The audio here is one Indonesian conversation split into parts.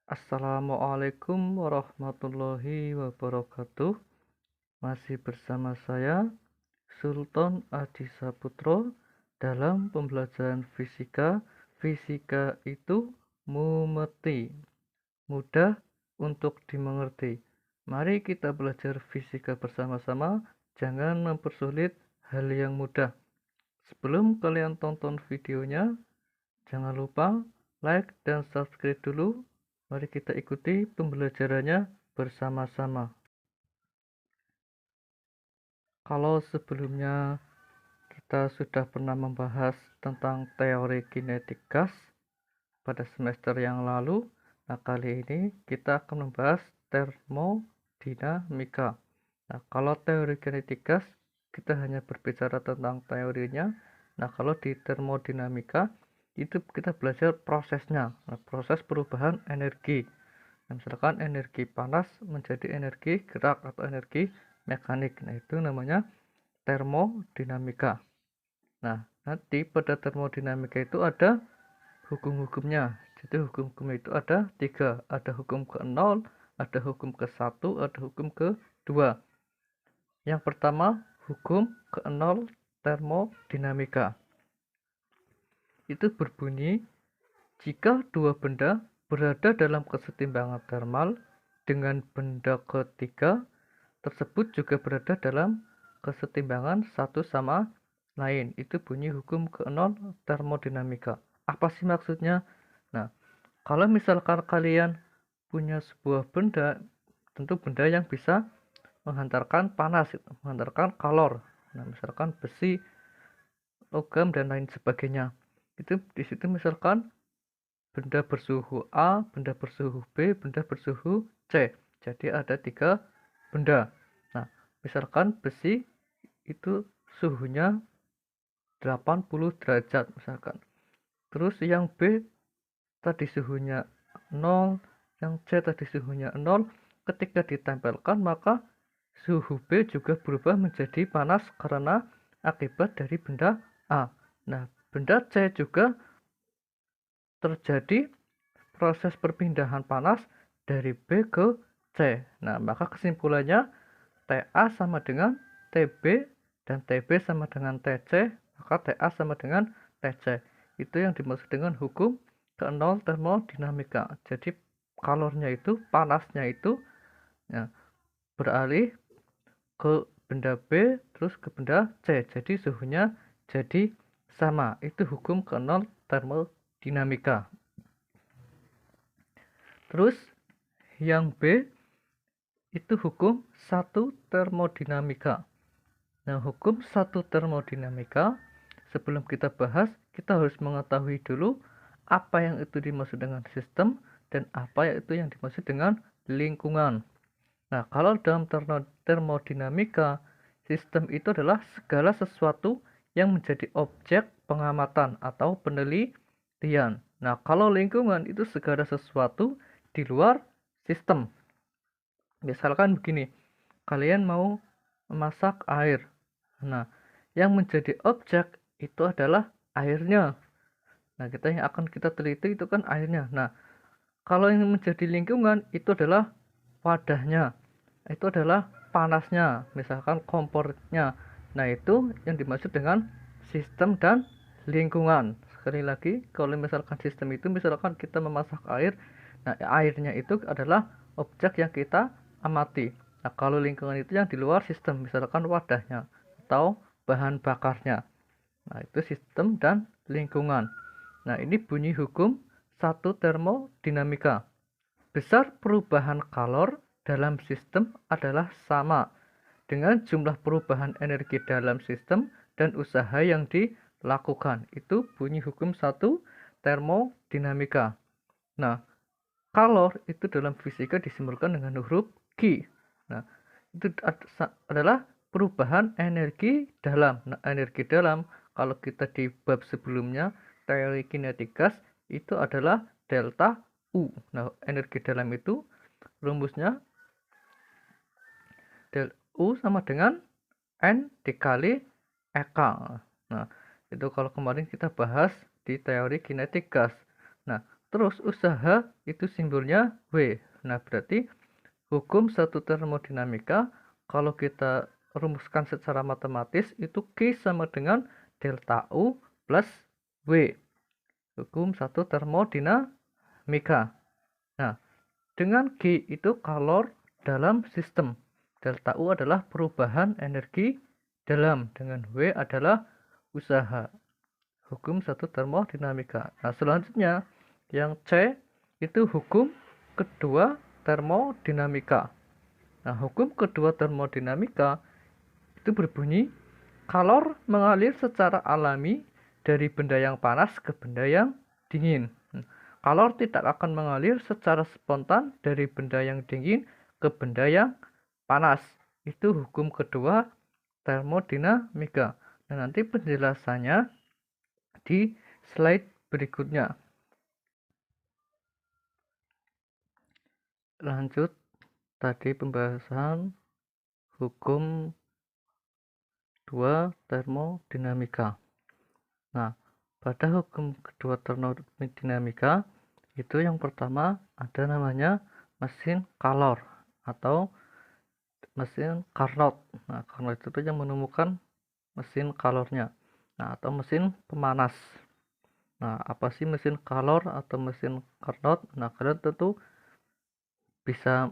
Assalamualaikum warahmatullahi wabarakatuh. Masih bersama saya Sultan Adi Saputro dalam pembelajaran fisika. Fisika itu mumeti, mudah untuk dimengerti. Mari kita belajar fisika bersama-sama, jangan mempersulit hal yang mudah. Sebelum kalian tonton videonya, jangan lupa like dan subscribe dulu. Mari kita ikuti pembelajarannya bersama-sama. Kalau sebelumnya kita sudah pernah membahas tentang teori kinetik gas pada semester yang lalu, nah kali ini kita akan membahas termodinamika. Nah, kalau teori kinetik gas kita hanya berbicara tentang teorinya. Nah, kalau di termodinamika itu kita belajar prosesnya, proses perubahan energi. Nah, misalkan energi panas menjadi energi gerak atau energi mekanik. Nah, itu namanya termodinamika. Nah, nanti pada termodinamika itu ada hukum-hukumnya. Jadi hukum-hukum itu ada 3. Ada hukum ke-0, ada hukum ke-1, ada hukum ke-2. Yang pertama, hukum ke-0 termodinamika. Itu berbunyi, jika dua benda berada dalam kesetimbangan termal dengan benda ketiga tersebut juga berada dalam kesetimbangan satu sama lain. Itu bunyi hukum ke-0 termodinamika. Apa sih maksudnya? Nah, kalau misalkan kalian punya sebuah benda, tentu benda yang bisa menghantarkan panas, menghantarkan kalor. Nah, misalkan besi, logam dan lain sebagainya. Itu di situ misalkan benda bersuhu A, benda bersuhu B, benda bersuhu C. Jadi ada 3 benda. Nah, misalkan besi itu suhunya 80 derajat misalkan. Terus yang B tadi suhunya 0, yang C tadi suhunya 0. Ketika ditempelkan maka suhu B juga berubah menjadi panas karena akibat dari benda A. Nah, benda C juga terjadi proses perpindahan panas dari B ke C. Nah, maka kesimpulannya TA sama dengan TB dan TB sama dengan TC, maka TA sama dengan TC. Itu yang dimaksud dengan hukum ke-0 termodinamika. Jadi kalornya itu, panasnya itu ya, beralih ke benda B terus ke benda C. Jadi suhunya jadi sama. Itu hukum ke-0 termodinamika. Terus yang B itu hukum 1 termodinamika. Nah, hukum 1 termodinamika, sebelum kita bahas, kita harus mengetahui dulu apa yang itu dimaksud dengan sistem dan apa itu yang dimaksud dengan lingkungan. Nah, kalau dalam termodinamika, sistem itu adalah segala sesuatu yang menjadi objek pengamatan atau penelitian. Nah, kalau lingkungan itu segala sesuatu di luar sistem. Misalkan begini, kalian mau memasak air. Nah, yang menjadi objek itu adalah airnya. Nah, yang akan kita teliti itu kan airnya. Nah, kalau yang menjadi lingkungan itu adalah wadahnya. Itu adalah panasnya, misalkan kompornya. Nah, itu yang dimaksud dengan sistem dan lingkungan. Sekali lagi, kalau misalkan sistem itu misalkan kita memasak air, nah airnya itu adalah objek yang kita amati. Nah, kalau lingkungan itu yang di luar sistem, misalkan wadahnya atau bahan bakarnya. Nah, itu sistem dan lingkungan. Nah, ini bunyi hukum 1 termodinamika. Besar perubahan kalor dalam sistem adalah sama dengan jumlah perubahan energi dalam sistem dan usaha yang dilakukan. Itu bunyi hukum 1 termodinamika. Nah, kalor itu dalam fisika disimbolkan dengan huruf Q. Nah, itu adalah perubahan energi dalam. Nah, energi dalam kalau kita di bab sebelumnya teori kinetik gas itu adalah delta U. Nah, energi dalam itu rumusnya del U sama dengan N dikali EK. Nah, itu kalau kemarin kita bahas di teori kinetik gas. Nah, terus usaha itu simbolnya W. Nah, berarti hukum satu termodinamika kalau kita rumuskan secara matematis itu Q sama dengan delta U plus W. Hukum satu termodinamika. Nah, dengan G itu kalor dalam sistem. Delta U adalah perubahan energi dalam. Dengan W adalah usaha. Hukum satu termodinamika. Nah, selanjutnya yang C itu hukum kedua termodinamika. Nah, hukum kedua termodinamika itu berbunyi kalor mengalir secara alami dari benda yang panas ke benda yang dingin. Kalor tidak akan mengalir secara spontan dari benda yang dingin ke benda yang panas. Itu hukum kedua termodinamika. Nah, nanti penjelasannya di slide berikutnya. Lanjut tadi pembahasan hukum 2 termodinamika. Nah, pada hukum kedua termodinamika itu yang pertama ada namanya mesin kalor atau mesin Carnot. Nah, Carnot itu yang menemukan mesin kalornya. Nah, atau mesin pemanas. Nah, apa sih mesin kalor atau mesin Carnot? Nah, kalian tentu bisa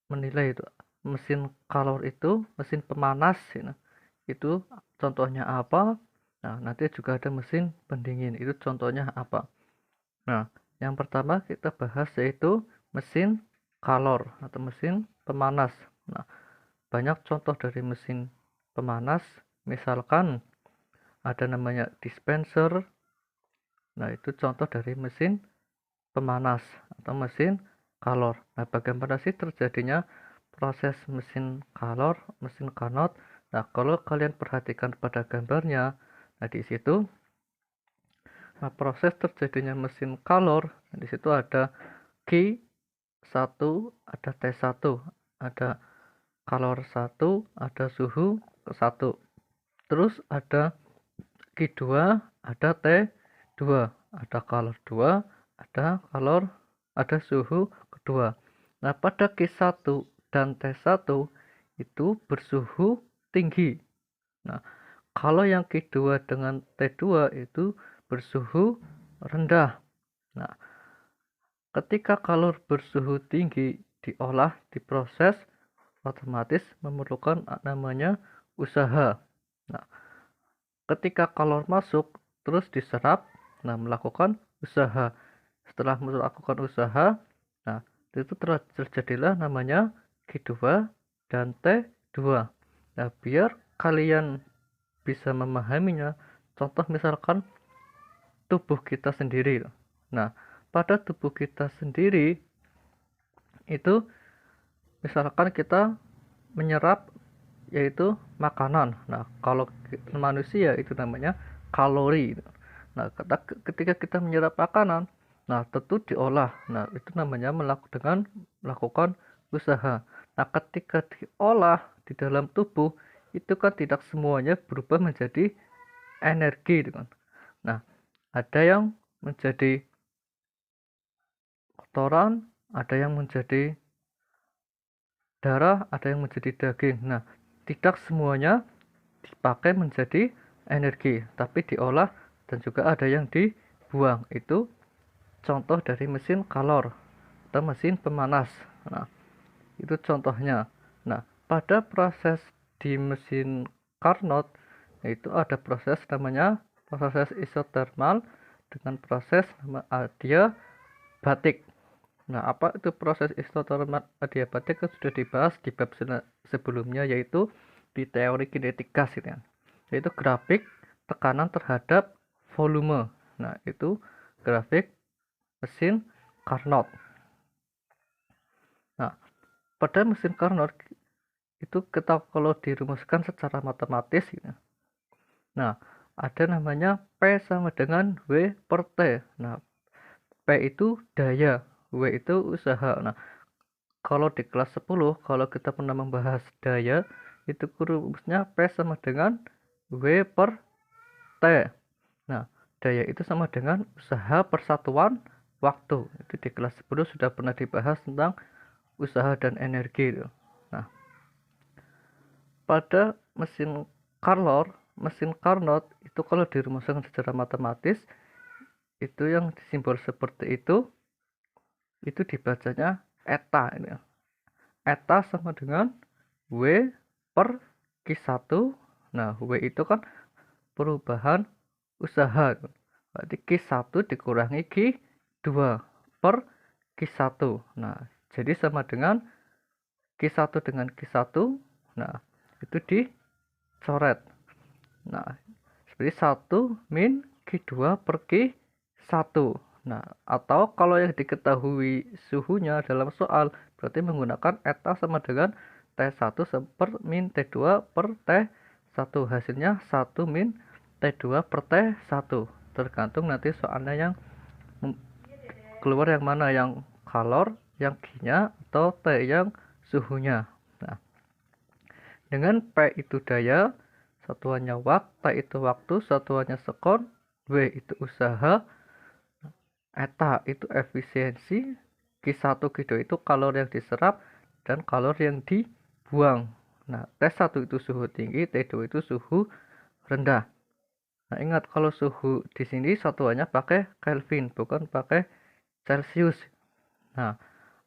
menilai itu mesin kalor itu mesin pemanas ya. Itu contohnya apa? Nah, nanti juga ada mesin pendingin, itu contohnya apa? Nah, yang pertama kita bahas yaitu mesin kalor atau mesin pemanas. Nah, banyak contoh dari mesin pemanas, misalkan ada namanya dispenser. Nah, itu contoh dari mesin pemanas atau mesin kalor. Nah, bagaimana sih terjadinya proses mesin kalor, mesin Carnot? Nah, kalau kalian perhatikan pada gambarnya, nah di situ proses terjadinya mesin kalor, nah, di situ ada Q1, ada T1, ada kalor 1, ada suhu 1. Terus ada Q2, ada T2, ada kalor 2, ada suhu kedua. Nah, pada Q1 dan T1 itu bersuhu tinggi. Nah, kalau yang Q2 dengan T2 itu bersuhu rendah. Nah, ketika kalor bersuhu tinggi diolah, diproses, otomatis memerlukan namanya usaha. Nah, ketika kalor masuk terus diserap, nah melakukan usaha. Setelah melakukan usaha, nah itu terjadilah namanya Q2 dan T2. Nah, biar kalian bisa memahaminya, contoh misalkan tubuh kita sendiri. Nah, pada tubuh kita sendiri itu misalkan kita menyerap yaitu makanan. Nah, kalau manusia itu namanya kalori. Nah, ketika kita menyerap makanan, nah tentu diolah. Nah, itu namanya melakukan usaha. Nah, ketika diolah di dalam tubuh itu kan tidak semuanya berubah menjadi energi, kan. Nah, ada yang menjadi kotoran, ada yang menjadi darah, ada yang menjadi daging. Nah, tidak semuanya dipakai menjadi energi, tapi diolah dan juga ada yang dibuang. Itu contoh dari mesin kalor atau mesin pemanas. Nah, itu contohnya. Nah, pada proses di mesin Carnot itu ada proses namanya proses isotermal dengan proses adiabatik. Nah, apa itu proses isotermal adiabatik sudah dibahas di bab sebelumnya, yaitu di teori kinetik gas gitu ya. Yaitu grafik tekanan terhadap volume. Nah, itu grafik mesin Carnot. Nah, pada mesin Carnot itu kita kalau dirumuskan secara matematis gitu. Nah, ada namanya P sama dengan W per T. Nah, P itu daya, W itu usaha. Nah, kalau di kelas 10, kalau kita pernah membahas daya, itu rumusnya P sama dengan W per T. Nah, daya itu sama dengan usaha per satuan waktu. Itu di kelas 10 sudah pernah dibahas tentang usaha dan energi. Nah, pada mesin Carnot itu kalau dirumuskan secara matematis, itu yang simbol seperti itu dibacanya eta ini. Eta sama dengan W per Q1. Nah, W itu kan perubahan usaha. Berarti Q1 dikurangi Q2 per Q1. Nah, jadi sama dengan Q1 dengan Q1. Nah, itu dicoret. Nah, seperti 1 min Q2 per Q1. Nah, atau kalau yang diketahui suhunya dalam soal, berarti menggunakan eta sama dengan T1 per min T2 per T1. Hasilnya 1 min T2 per T1. Tergantung nanti soalnya yang keluar yang mana, yang kalor, yang Q-nya, atau T yang suhunya. Nah, dengan P itu daya, satuannya watt, T itu waktu, satuannya sekon, W itu usaha, eta itu efisiensi, Q1 Q2 itu kalori yang diserap dan kalori yang dibuang. Nah, T1 itu suhu tinggi, T2 itu suhu rendah. Nah, ingat kalau suhu di sini satuannya pakai Kelvin, bukan pakai Celcius. Nah,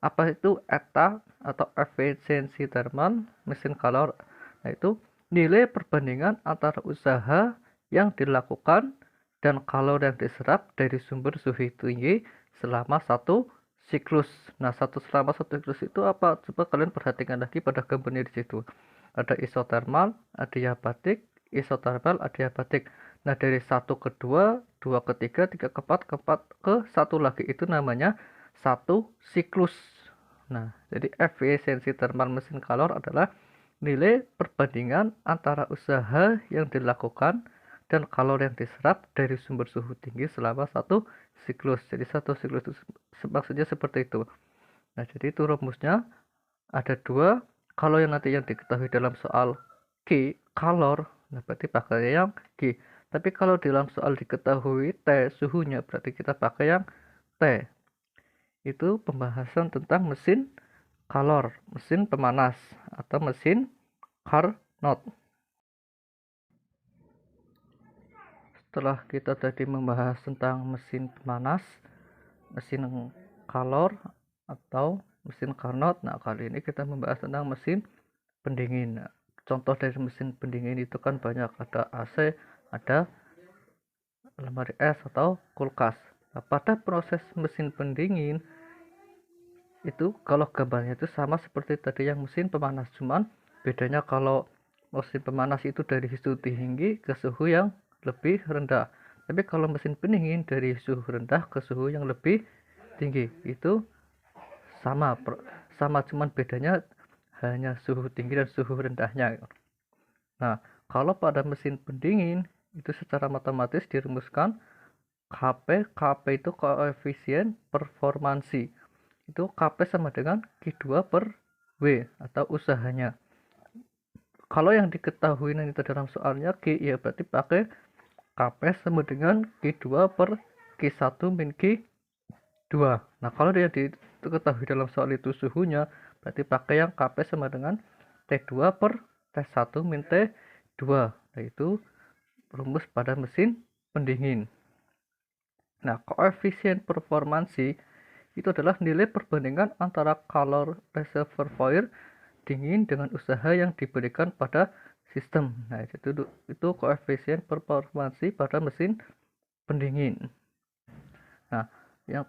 apa itu eta atau efisiensi termal mesin kalor? Nah, itu nilai perbandingan antara usaha yang dilakukan dan kalori yang diserap dari sumber suhu tinggi selama satu siklus. Nah, selama satu siklus itu apa? Coba kalian perhatikan lagi pada gambarnya di situ. Ada isotermal, adiabatik, isotermal, adiabatik. Nah, dari 1 ke 2, 2 ke 3, 3 ke 4, ke 4 ke 1 lagi, itu namanya satu siklus. Nah, jadi efisiensi termal mesin kalor adalah nilai perbandingan antara usaha yang dilakukan dan kalori yang diserap dari sumber suhu tinggi selama satu siklus. Jadi satu siklus itu maksudnya seperti itu. Nah, jadi itu rumusnya ada dua. Kalau yang nanti yang diketahui dalam soal Q, kalor, nah berarti pakai yang Q. Tapi kalau dalam soal diketahui T, suhunya, berarti kita pakai yang T. Itu pembahasan tentang mesin kalor, mesin pemanas, atau mesin Carnot. Setelah kita tadi membahas tentang mesin pemanas, mesin kalor, atau mesin Carnot, nah kali ini kita membahas tentang mesin pendingin. Nah, contoh dari mesin pendingin itu kan banyak, ada AC, ada lemari es atau kulkas. Nah, pada proses mesin pendingin itu kalau gambarnya itu sama seperti tadi yang mesin pemanas, cuman bedanya kalau mesin pemanas itu dari suhu tinggi ke suhu yang lebih rendah, tapi kalau mesin pendingin dari suhu rendah ke suhu yang lebih tinggi. Itu sama cuman bedanya hanya suhu tinggi dan suhu rendahnya. Nah, kalau pada mesin pendingin itu secara matematis dirumuskan KP itu koefisien performansi. Itu KP sama dengan Q2 per W atau usahanya. Kalau yang diketahui nanti dalam soalnya Q, ya berarti pakai KP sama dengan Q2 per Q1 min Q2. Nah, kalau yang diketahui dalam soal itu suhunya, berarti pakai yang KP sama dengan T2 per T1 min T2. Nah, itu rumus pada mesin pendingin. Nah, koefisien performansi itu adalah nilai perbandingan antara kalor reservoir dingin dengan usaha yang diberikan pada sistem. Nah, itu koefisien performansi pada mesin pendingin. Nah, yang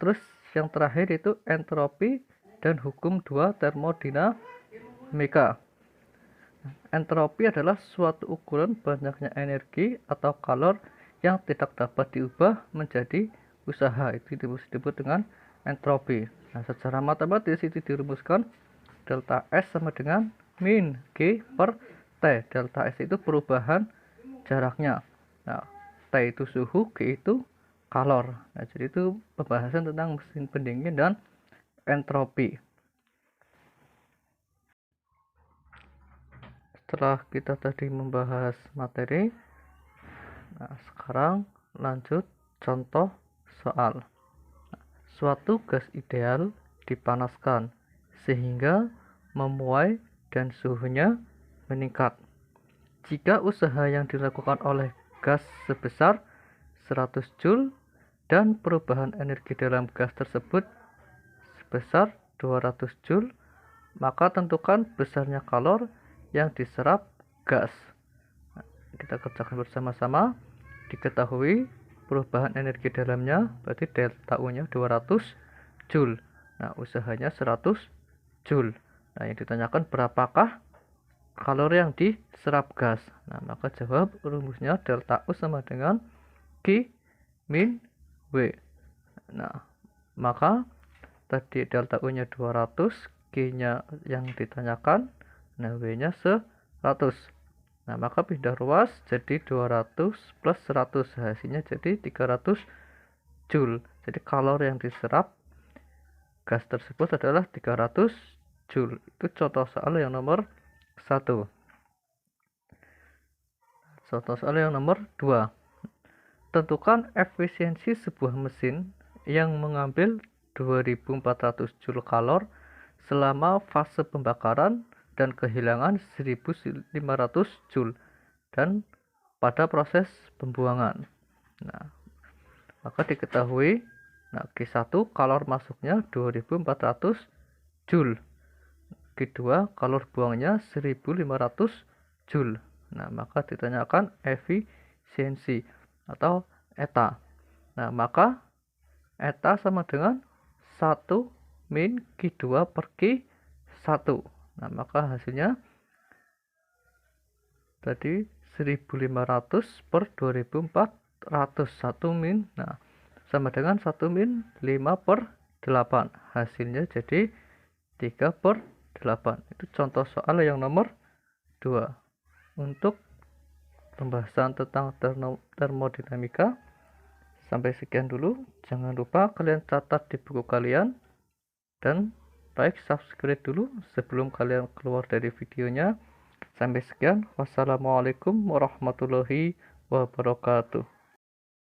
terakhir itu entropi dan hukum 2 termodinamika. Entropi adalah suatu ukuran banyaknya energi atau kalor yang tidak dapat diubah menjadi usaha. Itu disebut dengan entropi. Nah, secara matematis itu dirumuskan delta S sama dengan min G per T. Delta S itu perubahan jaraknya. Nah, T itu suhu, G itu kalor. Nah, jadi itu pembahasan tentang mesin pendingin dan entropi. Setelah kita tadi membahas materi, nah sekarang lanjut contoh soal. suatu gas ideal dipanaskan sehingga memuai dan suhunya meningkat. Jika usaha yang dilakukan oleh gas sebesar 100 Joule dan perubahan energi dalam gas tersebut sebesar 200 Joule, maka tentukan besarnya kalor yang diserap gas. Kita kerjakan bersama-sama. Diketahui perubahan energi dalamnya berarti delta U nya 200 Joule. Nah, usahanya 100 Joule. Nah, yang ditanyakan berapakah kalori yang diserap gas. Nah, maka jawab rumusnya delta U sama dengan Q min W. Nah, maka tadi delta U nya 200, Q nya yang ditanyakan, nah W nya 100. Nah, maka pindah ruas jadi 200 plus 100, hasilnya jadi 300 Joule. Jadi kalori yang diserap gas tersebut adalah 300 Joule. Itu contoh soal yang nomor 1. Contoh soal yang nomor 2. Tentukan efisiensi sebuah mesin yang mengambil 2400 Joule kalor selama fase pembakaran dan kehilangan 1500 Joule dan pada proses pembuangan. Nah, maka diketahui Q1 kalor masuknya 2400 Joule. Q2 kalor buangnya 1500 Joule. Nah, maka ditanyakan efisiensi atau eta. Nah, maka eta sama dengan 1 min Q2 per Q1. Nah, maka hasilnya tadi 1500 per 2400, 1 min. Nah, sama dengan 1 min 5 per 8. Hasilnya jadi 3 per 8. Itu contoh soal yang nomor 2. Untuk pembahasan tentang termodinamika sampai sekian dulu. Jangan lupa kalian catat di buku kalian dan like, subscribe dulu sebelum kalian keluar dari videonya. Sampai sekian. Wassalamualaikum warahmatullahi wabarakatuh.